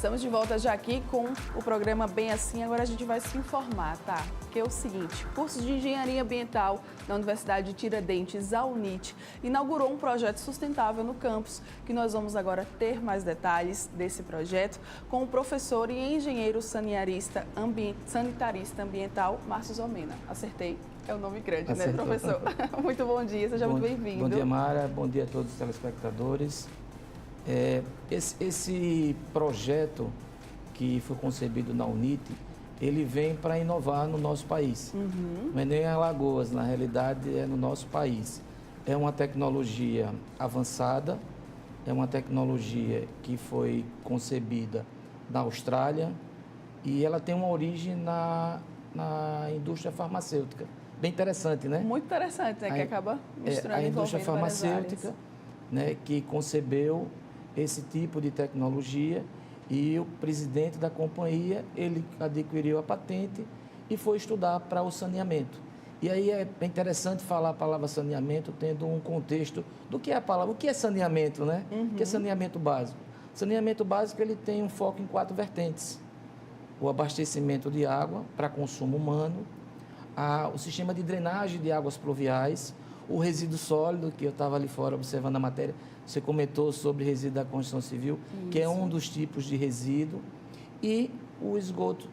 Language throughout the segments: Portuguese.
Estamos de volta já aqui com o programa Bem Assim. Agora a gente vai se informar, tá? Que é o seguinte, curso de Engenharia Ambiental da Universidade de Tiradentes, a UNIT, inaugurou um projeto sustentável no campus, que nós vamos agora ter mais detalhes desse projeto com o professor e engenheiro sanitarista ambiental, Márcio Zomena. Acertei? É o nome grande, Acertou. Né, professor? Muito bom dia, seja muito bem-vindo. Bom dia, Mara. Bom dia a todos os telespectadores. Esse projeto que foi concebido na UNIT, ele vem para inovar no nosso país. Não é nem em Alagoas, na realidade é no nosso país. É uma tecnologia avançada, é uma tecnologia que foi concebida na Austrália e ela tem uma origem na indústria farmacêutica. Bem interessante, né? Muito interessante, né? Que acaba misturando a indústria farmacêutica, né, que concebeu esse tipo de tecnologia e o presidente da companhia, ele adquiriu a patente e foi estudar para o saneamento. E aí é interessante falar a palavra saneamento tendo um contexto do que é a palavra, o que é saneamento, né? O que é saneamento básico? Saneamento básico, ele tem um foco em 4 vertentes. O abastecimento de água para consumo humano, o sistema de drenagem de águas pluviais, o resíduo sólido, que eu estava ali fora observando a matéria, você comentou sobre resíduo da construção civil, Isso. que é um dos tipos de resíduo, e o esgoto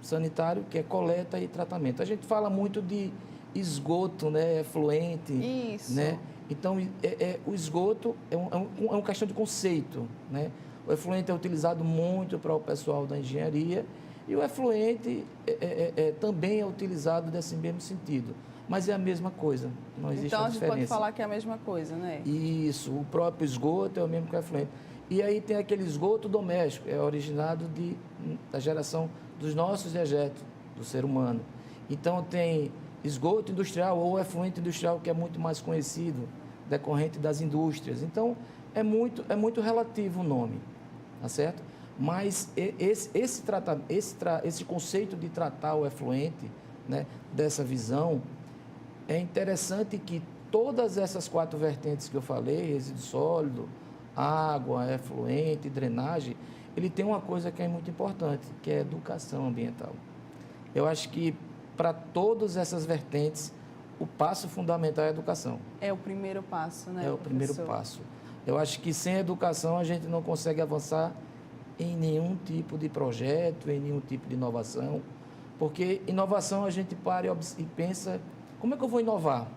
sanitário, que é coleta e tratamento. A gente fala muito de esgoto, né, efluente, Isso. né? Então, o esgoto é uma questão de conceito, né? O efluente é utilizado muito para o pessoal da engenharia e o efluente também é utilizado nesse mesmo sentido. Mas é a mesma coisa, não existe a diferença. Então, a gente pode falar que é a mesma coisa, né? Isso, o próprio esgoto é o mesmo que o efluente. E aí tem aquele esgoto doméstico, é originado da geração dos nossos dejetos, do ser humano. Então, tem esgoto industrial ou efluente industrial, que é muito mais conhecido, decorrente das indústrias. Então, é muito relativo o nome, tá certo? Mas esse conceito de tratar o efluente, né, dessa visão, é interessante que todas essas 4 vertentes que eu falei, resíduo sólido, água, efluente, drenagem, ele tem uma coisa que é muito importante, que é a educação ambiental. Eu acho que para todas essas vertentes, o passo fundamental é a educação. É o primeiro passo, né, É o primeiro passo. Eu acho que sem educação a gente não consegue avançar em nenhum tipo de projeto, em nenhum tipo de inovação, porque inovação a gente para e pensa, como é que eu vou inovar?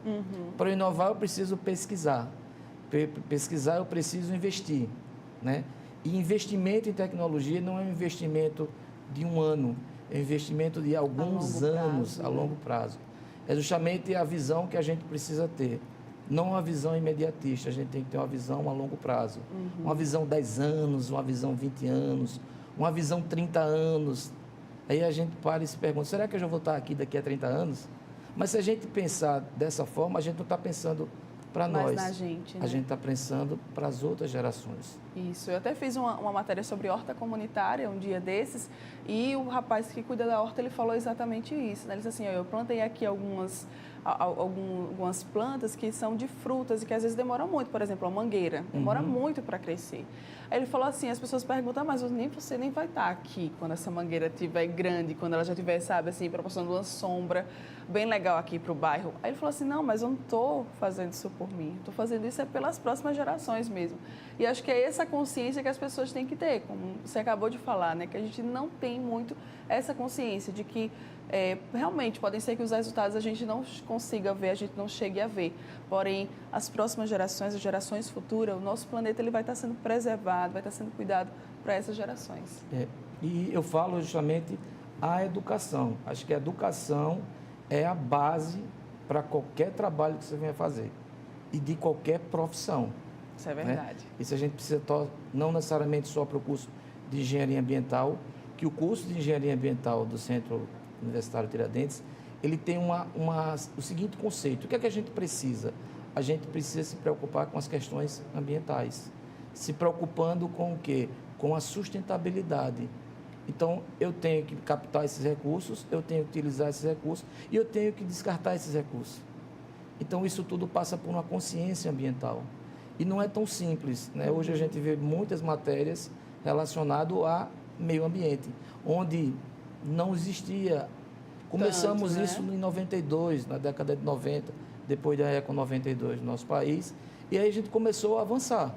Para eu inovar eu preciso pesquisar. Pesquisar eu preciso investir, né? E investimento em tecnologia não é um investimento de um ano, é um investimento de alguns anos, a longo prazo. É justamente a visão que a gente precisa ter. Não uma visão imediatista, a gente tem que ter uma visão a longo prazo. Uma visão 10 anos, uma visão 20 anos, uma visão 30 anos. Aí a gente para e se pergunta, será que eu já vou estar aqui daqui a 30 anos? Mas se a gente pensar dessa forma, a gente não está pensando para nós. Na gente, né? A gente está pensando para as outras gerações. Isso. Eu até fiz uma matéria sobre horta comunitária um dia desses e o rapaz que cuida da horta, ele falou exatamente isso, né? Ele disse assim, eu plantei aqui algumas plantas que são de frutas e que às vezes demoram muito, por exemplo, a mangueira, demora muito para crescer. Aí ele falou assim, as pessoas perguntam, mas você nem vai estar aqui quando essa mangueira estiver grande, quando ela já estiver, sabe, assim, proporcionando uma sombra bem legal aqui para o bairro. Aí ele falou assim, não, mas eu não estou fazendo isso por mim, estou fazendo isso pelas próximas gerações mesmo. E acho que é essa consciência que as pessoas têm que ter, como você acabou de falar, né, que a gente não tem muito essa consciência de que realmente podem ser que os resultados a gente não consiga ver, a gente não chegue a ver. Porém, as próximas gerações, as gerações futuras, o nosso planeta ele vai estar sendo preservado, vai estar sendo cuidado para essas gerações. E eu falo justamente a educação. Acho que a educação é a base para qualquer trabalho que você venha fazer e de qualquer profissão. Isso é verdade. Né? Isso a gente precisa não necessariamente só para o curso de engenharia ambiental, que o curso de engenharia ambiental do Centro Universitário Tiradentes, ele tem o seguinte conceito. O que é que a gente precisa? A gente precisa se preocupar com as questões ambientais. Se preocupando com o quê? Com a sustentabilidade. Então, eu tenho que captar esses recursos, eu tenho que utilizar esses recursos e eu tenho que descartar esses recursos. Então, isso tudo passa por uma consciência ambiental. E não é tão simples, né? Hoje a gente vê muitas matérias relacionadas a meio ambiente, onde não existia. Começamos Tanto, né? isso em 92, na década de 90, depois da Eco 92 no nosso país, e aí a gente começou a avançar.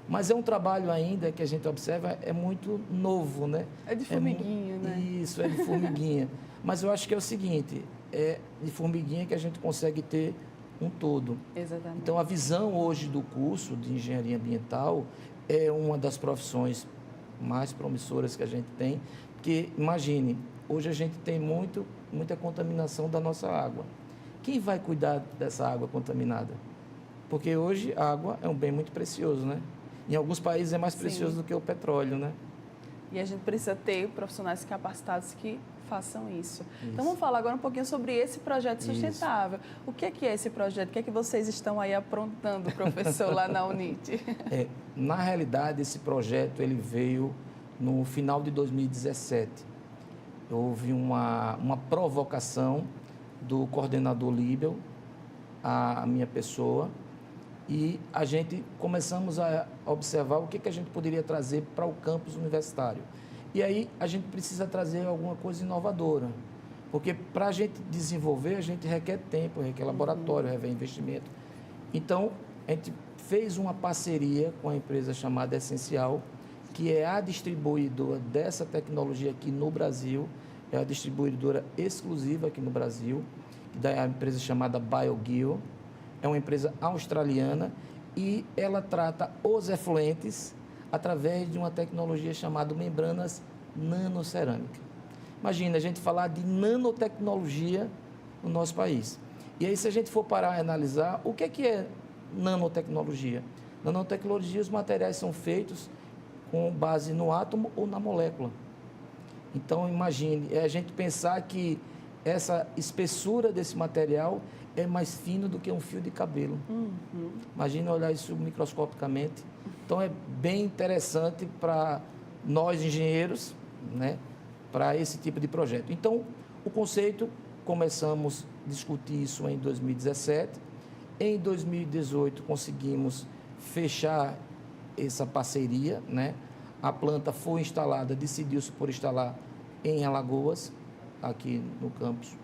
Mas é um trabalho ainda que a gente observa, é muito novo, né? É de formiguinha, né? Isso, é de formiguinha. Mas eu acho que é o seguinte, é de formiguinha que a gente consegue ter um todo. Exatamente. Então, a visão hoje do curso de engenharia ambiental é uma das profissões mais promissoras que a gente tem, porque, imagine, hoje a gente tem muita contaminação da nossa água. Quem vai cuidar dessa água contaminada? Porque hoje a água é um bem muito precioso, né? Em alguns países é mais precioso do que o petróleo, né? E a gente precisa ter profissionais capacitados que façam isso. Então, vamos falar agora um pouquinho sobre esse projeto sustentável. O que é esse projeto? O que é que vocês estão aí aprontando, professor, lá na UNIT? Na realidade, esse projeto ele veio no final de 2017. Houve uma provocação do coordenador Líbel, a minha pessoa, e a gente começamos a observar o que a gente poderia trazer para o campus universitário. E aí a gente precisa trazer alguma coisa inovadora, porque para a gente desenvolver, a gente requer tempo, requer laboratório, requer investimento. Então, a gente fez uma parceria com a empresa chamada Essencial, que é a distribuidora dessa tecnologia aqui no Brasil, é a distribuidora exclusiva aqui no Brasil, da empresa chamada BioGeo. É uma empresa australiana e ela trata os efluentes através de uma tecnologia chamada membranas nanocerâmica. Imagina a gente falar de nanotecnologia no nosso país. E aí, se a gente for parar e analisar, o que é nanotecnologia? Nanotecnologia, os materiais são feitos com base no átomo ou na molécula. Então, imagine, é a gente pensar que essa espessura desse material é mais fino do que um fio de cabelo. Imagina olhar isso microscopicamente. Então, é bem interessante para nós, engenheiros, né, para esse tipo de projeto. Então, o conceito, começamos a discutir isso em 2017. Em 2018, conseguimos fechar essa parceria, né? A planta foi instalada, decidiu-se por instalar em Alagoas, aqui no campus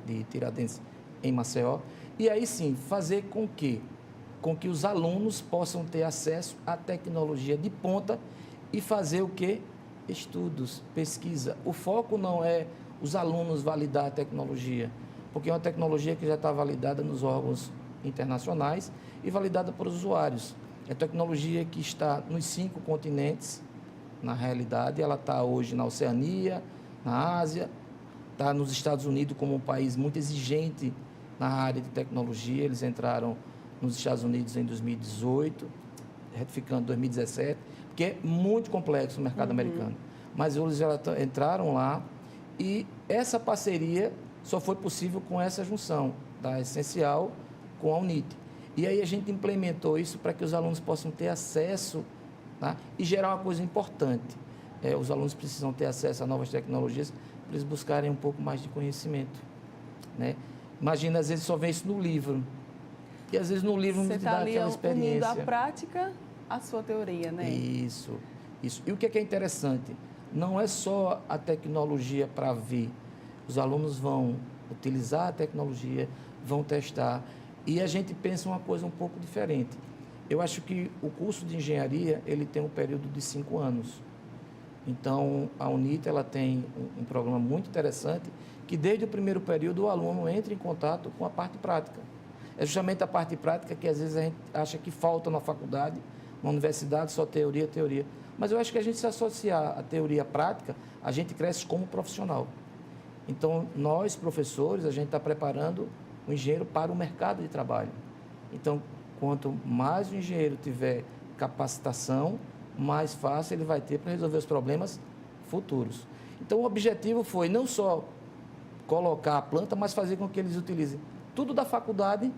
de Tiradentes, em Maceió. E aí sim, fazer com que os alunos possam ter acesso à tecnologia de ponta e fazer o quê? Estudos, pesquisa. O foco não é os alunos validar a tecnologia, porque é uma tecnologia que já está validada nos órgãos internacionais e validada por usuários. É tecnologia que está nos 5 continentes, na realidade. Ela está hoje na Oceania, na Ásia, está nos Estados Unidos como um país muito exigente na área de tecnologia. Eles entraram nos Estados Unidos em 2018, retificando 2017, porque é muito complexo o mercado americano. Mas eles já entraram lá e essa parceria só foi possível com essa junção da Essencial com a UNIT. E aí a gente implementou isso para que os alunos possam ter acesso, tá? E gerar uma coisa importante. Os alunos precisam ter acesso a novas tecnologias para eles buscarem um pouco mais de conhecimento, né? Imagina, às vezes só vê isso no livro. E às vezes no livro não te dá aquela experiência. Unindo a prática à sua teoria, né? Isso. E o que é interessante? Não é só a tecnologia para ver. Os alunos vão utilizar a tecnologia, vão testar. E a gente pensa uma coisa um pouco diferente. Eu acho que o curso de engenharia, ele tem um período de 5 anos. Então, a UNIT, ela tem um programa muito interessante, que desde o primeiro período o aluno entra em contato com a parte prática. É justamente a parte prática que às vezes a gente acha que falta na faculdade, na universidade, só teoria, teoria. Mas eu acho que a gente se associar à teoria prática, a gente cresce como profissional. Então, nós, professores, a gente está preparando o engenheiro para o mercado de trabalho. Então, quanto mais o engenheiro tiver capacitação, mais fácil ele vai ter para resolver os problemas futuros. Então, o objetivo foi não só colocar a planta, mas fazer com que eles utilizem tudo da faculdade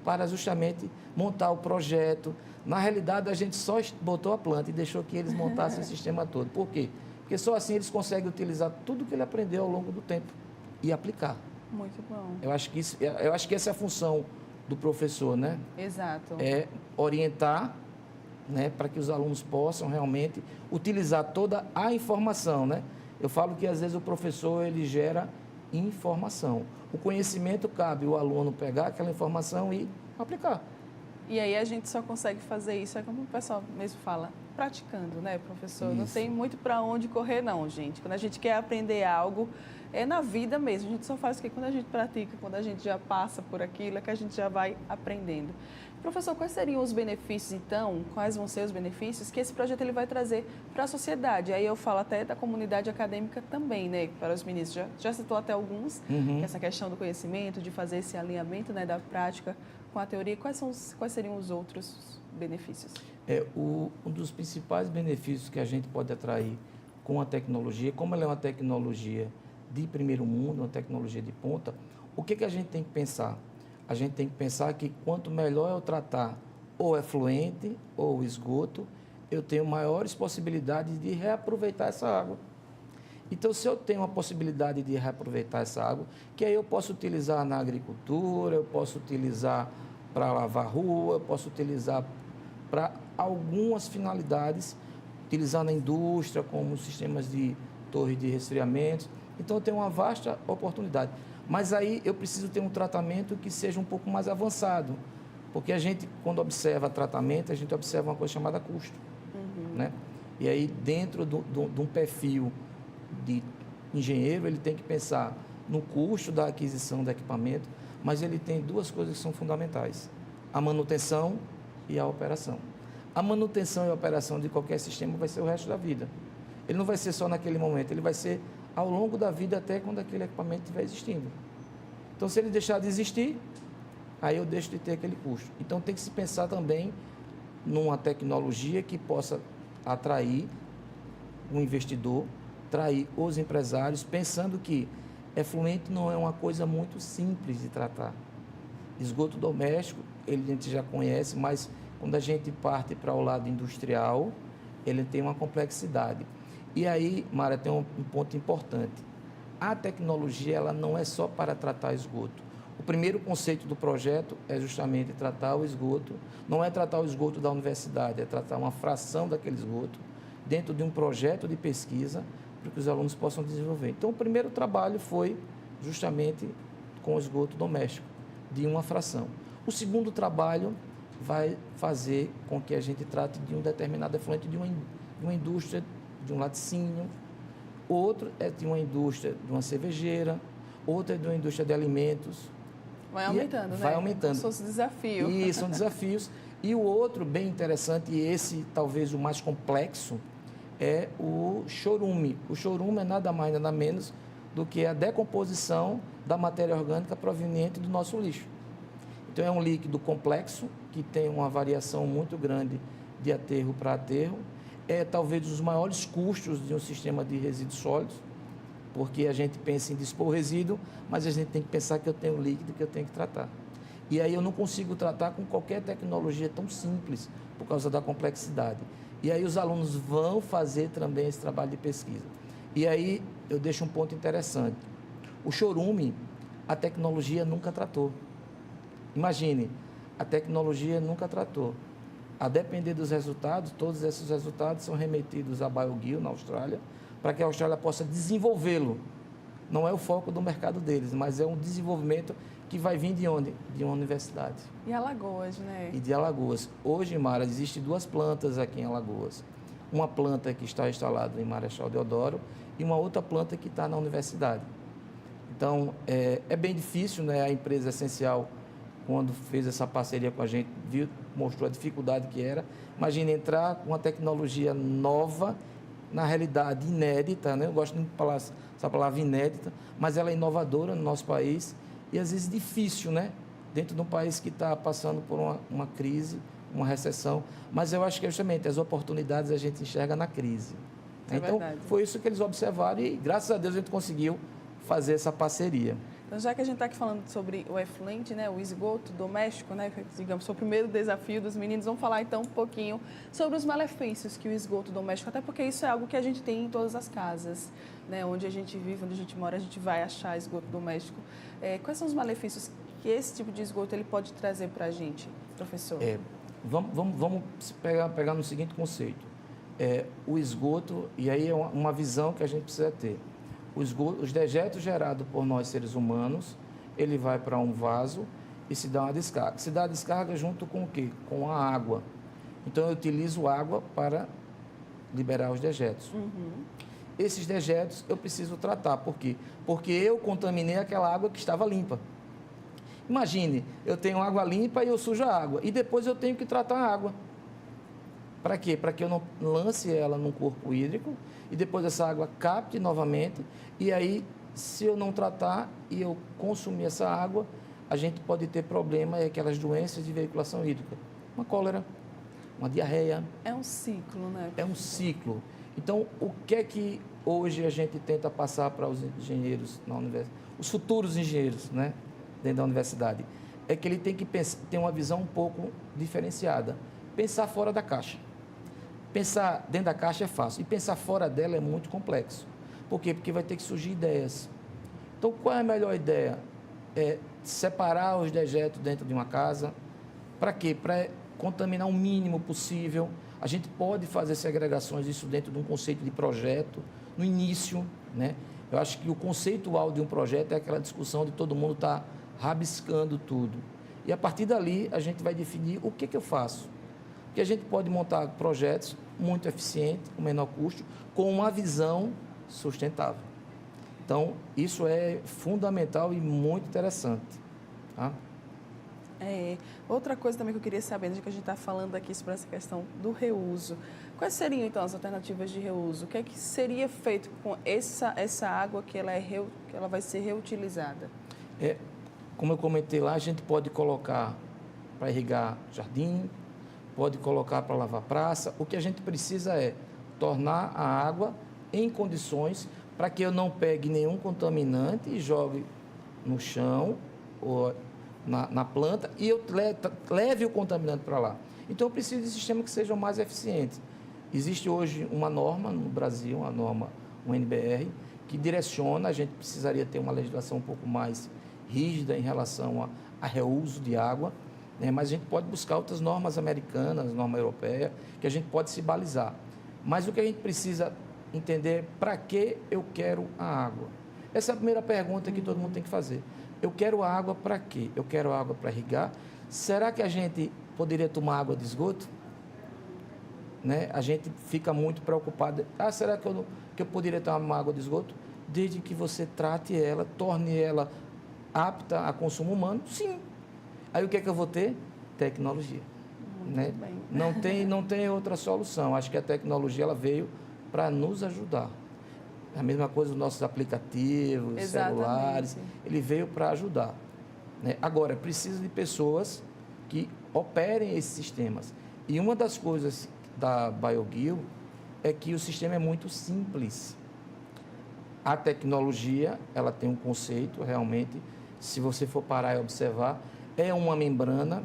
para justamente montar o projeto. Na realidade, a gente só botou a planta e deixou que eles montassem o sistema todo. Por quê? Porque só assim eles conseguem utilizar tudo que ele aprendeu ao longo do tempo e aplicar. Muito bom. Eu acho que essa é a função do professor, né? Exato. É orientar né, para que os alunos possam realmente utilizar toda a informação, né? Eu falo que às vezes o professor ele gera informação. O conhecimento cabe o aluno pegar aquela informação e aplicar. E aí a gente só consegue fazer isso, é como o pessoal mesmo fala, praticando, né, professor? Isso. Não tem muito para onde correr, não, gente. Quando a gente quer aprender algo, é na vida mesmo. A gente só faz o que quando a gente pratica, quando a gente já passa por aquilo, é que a gente já vai aprendendo. Professor, quais seriam os benefícios, então? Quais vão ser os benefícios que esse projeto ele vai trazer para a sociedade? Aí eu falo até da comunidade acadêmica também, né? Para os ministros. Já citou até alguns, essa questão do conhecimento, de fazer esse alinhamento, né, da prática com a teoria. Quais seriam os outros benefícios? Um dos principais benefícios que a gente pode atrair com a tecnologia, como ela é uma tecnologia de primeiro mundo, uma tecnologia de ponta, o que a gente tem que pensar? A gente tem que pensar que quanto melhor eu tratar ou efluente ou esgoto, eu tenho maiores possibilidades de reaproveitar essa água. Então, se eu tenho a possibilidade de reaproveitar essa água, que aí eu posso utilizar na agricultura, eu posso utilizar para lavar rua, eu posso utilizar para algumas finalidades, utilizar na indústria, como sistemas de torre de resfriamento. Então, eu tenho uma vasta oportunidade. Mas aí eu preciso ter um tratamento que seja um pouco mais avançado, porque a gente, quando observa tratamento, a gente observa uma coisa chamada custo. Né? E aí, dentro de um perfil de engenheiro, ele tem que pensar no custo da aquisição do equipamento, mas ele tem duas coisas que são fundamentais: a manutenção e a operação. A manutenção e a operação de qualquer sistema vai ser o resto da vida. Ele não vai ser só naquele momento, ele vai ser ao longo da vida até quando aquele equipamento estiver existindo. Então, se ele deixar de existir, aí eu deixo de ter aquele custo. Então, tem que se pensar também numa tecnologia que possa atrair o investidor, atrair os empresários, pensando que efluente não é uma coisa muito simples de tratar. Esgoto doméstico, a gente já conhece, mas quando a gente parte para o lado industrial, ele tem uma complexidade. E aí, Mara, tem um ponto importante. A tecnologia ela não é só para tratar esgoto. O primeiro conceito do projeto é justamente tratar o esgoto. Não é tratar o esgoto da universidade, é tratar uma fração daquele esgoto dentro de um projeto de pesquisa para que os alunos possam desenvolver. Então, o primeiro trabalho foi justamente com o esgoto doméstico, de uma fração. O segundo trabalho vai fazer com que a gente trate de um determinado efluente de uma indústria, de um laticínio, outro é de uma indústria de uma cervejeira, outro é de uma indústria de alimentos. Vai aumentando, né? Vai aumentando. Como se fosse desafio. Isso, são desafios. E o outro, bem interessante, e esse talvez o mais complexo, é o chorume. O chorume é nada mais, nada menos do que a decomposição da matéria orgânica proveniente do nosso lixo. Então, é um líquido complexo, que tem uma variação muito grande de aterro para aterro. É talvez os maiores custos de um sistema de resíduos sólidos, porque a gente pensa em dispor resíduo, mas a gente tem que pensar que eu tenho líquido que eu tenho que tratar. E aí eu não consigo tratar com qualquer tecnologia tão simples, por causa da complexidade. E aí os alunos vão fazer também esse trabalho de pesquisa. E aí eu deixo um ponto interessante. O chorume, a tecnologia nunca tratou. Imagine, a tecnologia nunca tratou. A depender dos resultados, todos esses resultados são remetidos à BioGill, na Austrália, para que a Austrália possa desenvolvê-lo. Não é o foco do mercado deles, mas é um desenvolvimento que vai vir de onde? De uma universidade. E Alagoas, né? E de Alagoas. Hoje, em Mara, existem duas plantas aqui em Alagoas. Uma planta que está instalada em Marechal Deodoro e uma outra planta que está na universidade. Então, é bem difícil, né? A empresa essencial, quando fez essa parceria com a gente, mostrou a dificuldade que era. Imagina entrar com uma tecnologia nova, na realidade inédita, né? Eu gosto muito de falar essa palavra inédita, mas ela é inovadora no nosso país e às vezes difícil, né? Dentro de um país que está passando por uma crise, uma recessão. Mas eu acho que justamente as oportunidades a gente enxerga na crise. Então, foi isso que eles observaram e, graças a Deus, a gente conseguiu fazer essa parceria. Então, já que a gente está aqui falando sobre o efluente, né, o esgoto doméstico, né, digamos, foi o primeiro desafio dos meninos, vamos falar então um pouquinho sobre os malefícios que o esgoto doméstico, até porque isso é algo que a gente tem em todas as casas, né, onde a gente vive, onde a gente mora, a gente vai achar esgoto doméstico. Quais são os malefícios que esse tipo de esgoto ele pode trazer para a gente, professor? Vamos pegar no seguinte conceito. O esgoto, e aí é uma visão que a gente precisa ter. Os dejetos gerados por nós seres humanos, ele vai para um vaso e se dá uma descarga. Se dá a descarga junto com o quê? Com a água. Então, eu utilizo água para liberar os dejetos. Esses dejetos eu preciso tratar. Por quê? Porque eu contaminei aquela água que estava limpa. Imagine, eu tenho água limpa e eu sujo a água. E depois eu tenho que tratar a água. Para quê? Para que eu não lance ela num corpo hídrico e depois essa água capte novamente. E aí, se eu não tratar e eu consumir essa água, a gente pode ter problema e aquelas doenças de veiculação hídrica. Uma cólera, uma diarreia. É um ciclo, né? É um ciclo. Então, o que é que hoje a gente tenta passar para os engenheiros na universidade? Os futuros engenheiros, né, dentro da universidade, é que ele tem que ter uma visão um pouco diferenciada. Pensar fora da caixa. Pensar dentro da caixa é fácil, e pensar fora dela é muito complexo. Por quê? Porque vai ter que surgir ideias. Então, qual é a melhor ideia? É separar os dejetos dentro de uma casa. Para quê? Para contaminar o mínimo possível. A gente pode fazer segregações, isso dentro de um conceito de projeto, no início, né? Eu acho que o conceitual de um projeto é aquela discussão de todo mundo estar rabiscando tudo. E a partir dali, a gente vai definir o que eu faço. Porque a gente pode montar projetos muito eficientes, com menor custo, com uma visão sustentável. Então, isso é fundamental e muito interessante. Tá? Outra coisa também que eu queria saber, já que a gente está falando aqui sobre essa questão do reuso, quais seriam, então, as alternativas de reuso? O que é que seria feito com essa água que ela vai ser reutilizada? Como eu comentei lá, a gente pode colocar para irrigar jardim, pode colocar para lavar praça. O que a gente precisa é tornar a água em condições para que eu não pegue nenhum contaminante e jogue no chão ou na planta e eu leve o contaminante para lá. Então, eu preciso de sistemas que sejam mais eficientes. Existe hoje uma norma no Brasil, uma norma, um NBR, que direciona, a gente precisaria ter uma legislação um pouco mais rígida em relação a reuso de água, né? Mas a gente pode buscar outras normas americanas, norma europeia, que a gente pode se balizar. Mas o que a gente precisa entender é para que eu quero a água. Essa é a primeira pergunta que todo mundo tem que fazer. Eu quero a água para quê? Eu quero água para irrigar? Será que a gente poderia tomar água de esgoto? Né? A gente fica muito preocupado. Será que eu poderia tomar água de esgoto? Desde que você trate ela, torne ela apta a consumo humano, sim. Aí o que é que eu vou ter? Tecnologia. Né? Bem. Não tem outra solução. Acho que a tecnologia ela veio para nos ajudar. A mesma coisa dos nossos aplicativos, celulares, ele veio para ajudar. Né? Agora, precisa de pessoas que operem esses sistemas. E uma das coisas da BioGil é que o sistema é muito simples. A tecnologia, ela tem um conceito, realmente, se você for parar e observar, é uma membrana,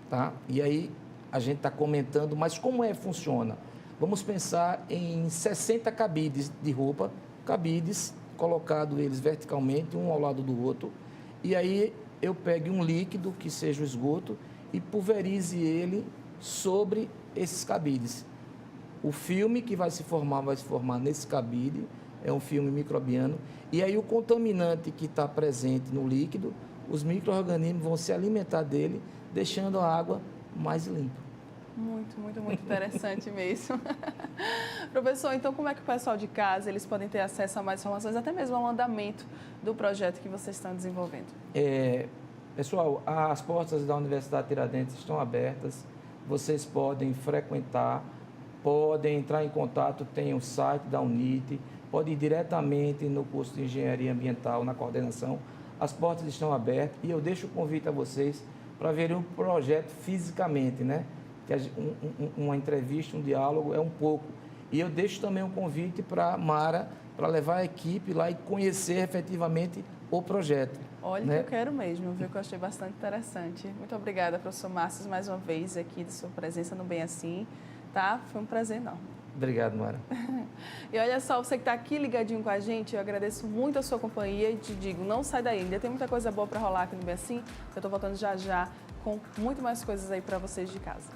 tá? E aí a gente está comentando, mas como funciona? Vamos pensar em 60 cabides de roupa, cabides, colocado eles verticalmente, um ao lado do outro, e aí eu pegue um líquido, que seja o esgoto, e pulverize ele sobre esses cabides. O filme que vai se formar nesse cabide, é um filme microbiano, e aí o contaminante que está presente no líquido, os micro-organismos vão se alimentar dele, deixando a água mais limpa. Muito, muito, muito interessante mesmo. Professor, então como é que o pessoal de casa, eles podem ter acesso a mais informações, até mesmo ao andamento do projeto que vocês estão desenvolvendo? Pessoal, as portas da Universidade Tiradentes estão abertas, vocês podem frequentar, podem entrar em contato, tem o site da UNIT, podem ir diretamente no curso de Engenharia Ambiental, na coordenação, as portas estão abertas e eu deixo o convite a vocês para verem o projeto fisicamente, né? Que uma entrevista, um diálogo é um pouco. E eu deixo também um convite para a Mara, para levar a equipe lá e conhecer efetivamente o projeto. Olha, né? Que eu quero mesmo, viu? Que eu achei bastante interessante. Muito obrigada, professor Márcio, mais uma vez aqui, de sua presença no Bem Assim, tá? Foi um prazer enorme. Obrigado, Mara. E olha só, você que está aqui ligadinho com a gente, eu agradeço muito a sua companhia e te digo, não sai daí, ainda tem muita coisa boa para rolar aqui no Bem Assim. Eu estou voltando já já com muito mais coisas aí para vocês de casa.